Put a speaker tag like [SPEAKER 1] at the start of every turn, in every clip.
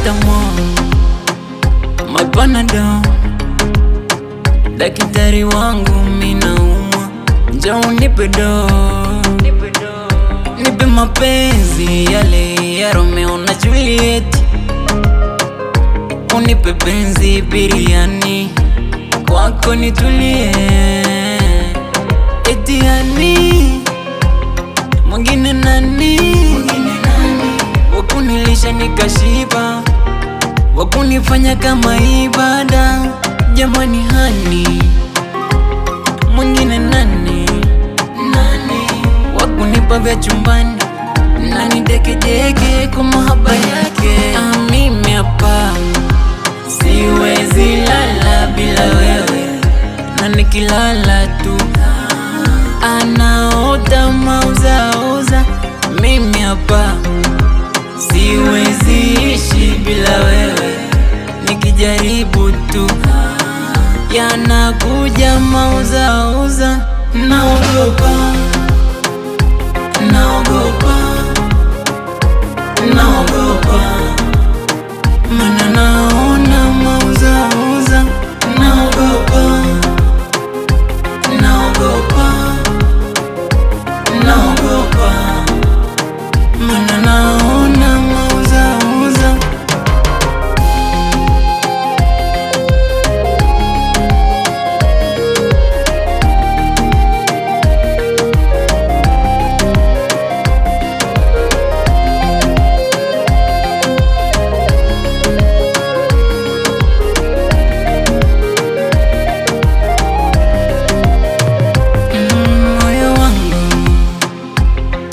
[SPEAKER 1] paracetamol, my Panadol. Daktari wangu minaumwa, njoo nipe dawa, nipe mapenzi yale ya Romeo na Juliet. Unipe penzi biriani, kwako nitulie. Etiani, mwingine nani? Wakunilisha nikashiba, wakunifanya kama ibada. Jamani hani, mwingine nani? Wakunipa vya chumbani, nani deke kwa mahaba yake. Mimi hapa siwezi lala bila wewe, na nikilala tu anaota mauzauza. Mimi hapa siwezi ishi bila wewe, nikijaribu tu yanakuja mauzauza. Naogopa, naogopa, naogopa, mana naona mauzauza. Naogopa, naogopa, naogopa, mana naona mauzauza.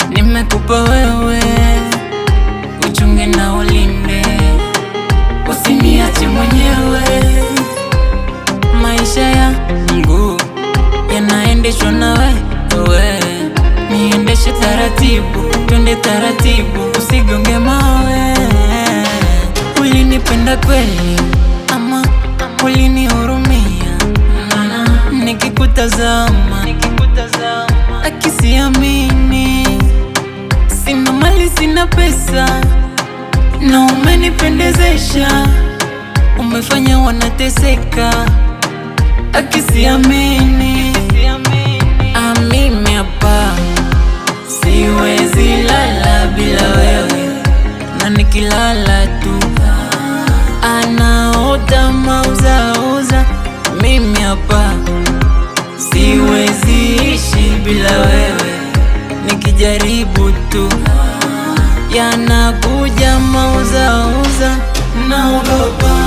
[SPEAKER 1] Nimekupa wewe, uchunge na ulinde, usiniache mwenyewe. Maisha yangu yanaendeshwa na wewe, niendeshe taratibu, twende taratibu, usigonge mawe. Ulinipenda kweli ama ulinihurumia? Nikikutazama akisiamini. Sina mali, sina pesa, na umenipendezesha, umefanya wanateseka akisiamini. Mimi hapa siwezi lala bila wewe, na nikilala tu anaota mauzauza. Mimi hapa siwezi ishi bila wewe, nikijaribu tu yanakuja mauzauza. Naogopa,